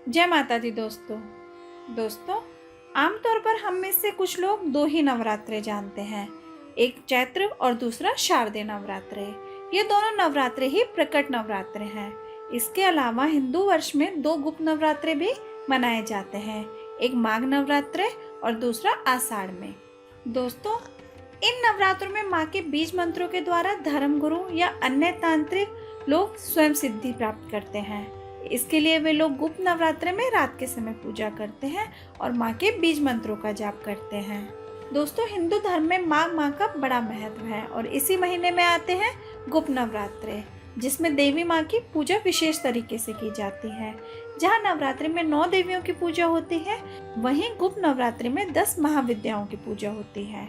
जय माता दी दोस्तों। दोस्तों, आमतौर पर हम में से कुछ लोग दो ही नवरात्रे जानते हैं, एक चैत्र और दूसरा शारदीय नवरात्रे। ये दोनों नवरात्रे ही प्रकट नवरात्रे हैं। इसके अलावा हिंदू वर्ष में दो गुप्त नवरात्रे भी मनाए जाते हैं, एक माघ नवरात्रे और दूसरा आषाढ़ में। दोस्तों, इन नवरात्रों में माँ के बीज मंत्रों के द्वारा धर्मगुरु या अन्य तांत्रिक लोग स्वयं सिद्धि प्राप्त करते हैं। इसके लिए वे लोग गुप्त नवरात्रे में रात के समय पूजा करते हैं और माँ के बीज मंत्रों का जाप करते हैं। दोस्तों, हिंदू धर्म में माघ माह का बड़ा महत्व है और इसी महीने में आते हैं गुप्त नवरात्रे, जिसमें देवी माँ की पूजा विशेष तरीके से की जाती है। जहाँ नवरात्रि में 9 देवियों की पूजा होती है, वहीं गुप्त नवरात्रि में 10 महाविद्याओं की पूजा होती है।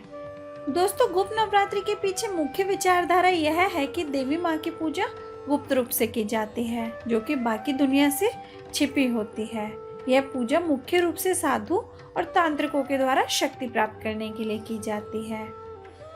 दोस्तों, गुप्त नवरात्रि के पीछे मुख्य विचारधारा यह है कि देवी माँ की पूजा गुप्त रूप से की जाती है, जो कि बाकी दुनिया से छिपी होती है। यह पूजा मुख्य रूप से साधु और तांत्रिकों के द्वारा शक्ति प्राप्त करने के लिए की जाती है।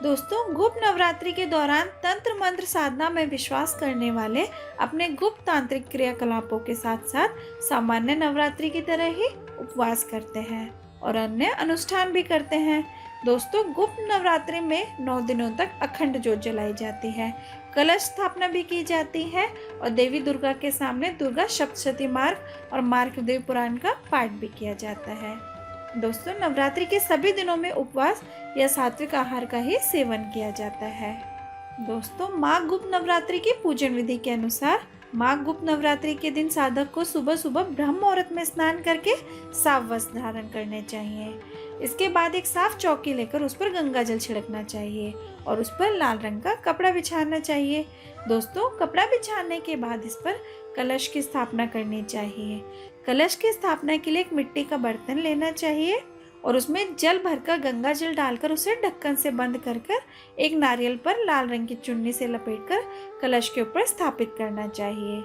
दोस्तों, गुप्त नवरात्रि के दौरान तंत्र मंत्र साधना में विश्वास करने वाले अपने गुप्त तांत्रिक क्रियाकलापों के साथ साथ सामान्य नवरात्रि की तरह ही उपवास करते हैं और अन्य अनुष्ठान भी करते हैं। दोस्तों, गुप्त नवरात्रि में 9 दिनों तक अखंड ज्योत जलाई जाती है, कलश स्थापना भी की जाती है और देवी दुर्गा के सामने दुर्गा सप्तशती मार्ग और मार्कदेव पुराण का पाठ भी किया जाता है। दोस्तों, नवरात्रि के सभी दिनों में उपवास या सात्विक आहार का ही सेवन किया जाता है। दोस्तों, माघ गुप्त नवरात्रि की पूजन विधि के अनुसार माघ गुप्त नवरात्रि के दिन साधक को सुबह सुबह ब्रह्म मुहूर्त में स्नान करके साफ वस्त्र धारण करने चाहिए। इसके बाद एक साफ चौकी लेकर उस पर गंगा जल छिड़कना चाहिए और उस पर लाल रंग का कपड़ा बिछाना चाहिए। दोस्तों, कपड़ा बिछाने के बाद इस पर कलश की स्थापना करनी चाहिए। कलश की स्थापना के लिए एक मिट्टी का बर्तन लेना चाहिए और उसमें जल भरकर गंगा जल डालकर उसे ढक्कन से बंद कर एक नारियल पर लाल रंग की चुन्नी से लपेटकर कलश के ऊपर स्थापित करना चाहिए।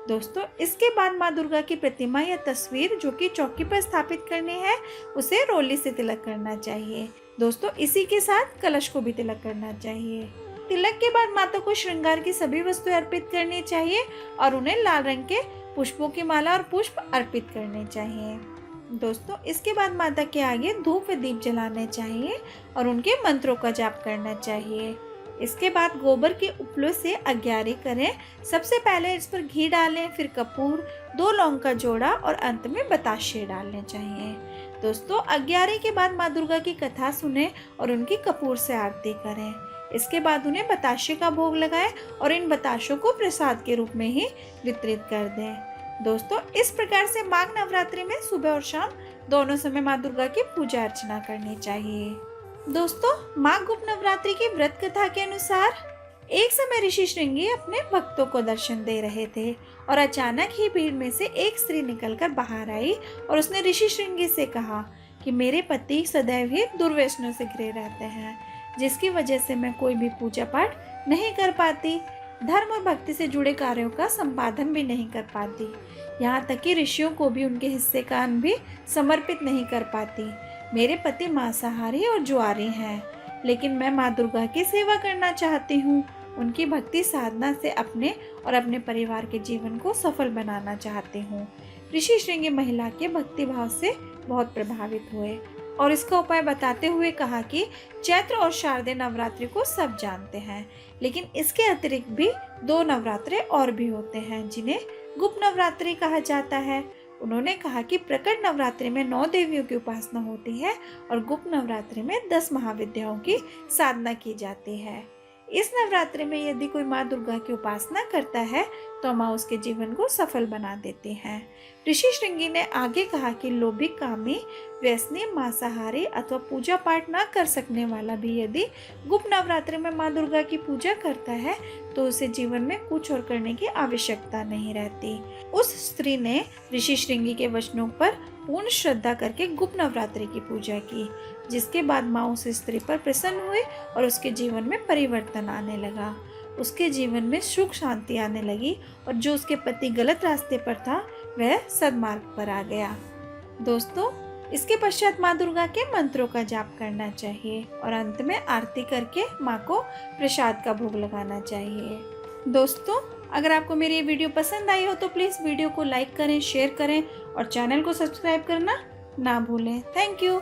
दोस्तों, इसके बाद माँ दुर्गा की प्रतिमा या तस्वीर जो कि चौकी पर स्थापित करनी है, उसे रोली से तिलक करना चाहिए। दोस्तों, इसी के साथ कलश को भी तिलक करना चाहिए। तिलक के बाद माता को श्रृंगार की सभी वस्तुएं अर्पित करनी चाहिए और उन्हें लाल रंग के पुष्पों की माला और पुष्प अर्पित करने चाहिए। दोस्तों, इसके बाद माता के आगे धूप व दीप जलाने चाहिए और उनके मंत्रों का जाप करना चाहिए। इसके बाद गोबर के उपलों से अग्यारी करें। सबसे पहले इस पर घी डालें, फिर कपूर, 2 लौंग का जोड़ा और अंत में बताशे डालने चाहिए। दोस्तों, अग्यारी के बाद माँ दुर्गा की कथा सुने और उनकी कपूर से आरती करें। इसके बाद उन्हें बताशे का भोग लगाएं और इन बताशों को प्रसाद के रूप में ही वितरित कर दें। दोस्तों, इस प्रकार से माघ नवरात्रि में सुबह और शाम दोनों समय माँ दुर्गा की पूजा अर्चना करनी चाहिए। दोस्तों, माघ गुप्त नवरात्रि की व्रत कथा के अनुसार एक समय ऋषि श्रृंगी अपने भक्तों को दर्शन दे रहे थे और अचानक ही भीड़ में से एक स्त्री निकलकर बाहर आई और उसने ऋषि श्रृंगी से कहा कि मेरे पति सदैव ही दुर्व्यसनों से घिरे रहते हैं, जिसकी वजह से मैं कोई भी पूजा पाठ नहीं कर पाती, धर्म और भक्ति से जुड़े कार्यों का संपादन भी नहीं कर पाती, यहाँ तक कि ऋषियों को भी उनके हिस्से का अन्न भी समर्पित नहीं कर पाती। मेरे पति मांसाहारी और जुआरी हैं, लेकिन मैं माँ दुर्गा की सेवा करना चाहती हूँ। उनकी भक्ति साधना से अपने और अपने परिवार के जीवन को सफल बनाना चाहती हूँ। ऋषि श्रृंगी महिला के भक्ति भाव से बहुत प्रभावित हुए और इसका उपाय बताते हुए कहा कि चैत्र और शारदीय नवरात्रि को सब जानते हैं, लेकिन इसके अतिरिक्त भी 2 नवरात्रे और भी होते हैं जिन्हें गुप्त नवरात्रि कहा जाता है। उन्होंने कहा कि प्रकट नवरात्रि में 9 देवियों की उपासना होती है और गुप्त नवरात्रि में 10 महाविद्याओं की साधना की जाती है। इस नवरात्रि में यदि कोई माँ दुर्गा की उपासना करता है तो माँ उसके जीवन को सफल बना देती हैं। ऋषि श्रृंगी ने आगे कहा कि लोभी, कामी, व्यसनी, मांसाहारी अथवा पूजा पाठ ना कर सकने वाला भी यदि गुप्त नवरात्रि में माँ दुर्गा की पूजा करता है तो उसे जीवन में कुछ और करने की आवश्यकता नहीं रहती। उस स्त्री ने ऋषि श्रृंगी के वचनों पर पूर्ण श्रद्धा करके गुप्त नवरात्रि की पूजा की, जिसके बाद माँ उस स्त्री पर प्रसन्न हुई और उसके जीवन में परिवर्तन आने लगा। उसके जीवन में सुख शांति आने लगी और जो उसके पति गलत रास्ते पर था वह सद्मार्ग पर आ गया। दोस्तों, इसके पश्चात माँ दुर्गा के मंत्रों का जाप करना चाहिए और अंत में आरती करके माँ को प्रसाद का भोग लगाना चाहिए। दोस्तों, अगर आपको मेरी ये वीडियो पसंद आई हो तो प्लीज़ वीडियो को लाइक करें, शेयर करें और चैनल को सब्सक्राइब करना ना भूलें। Thank you.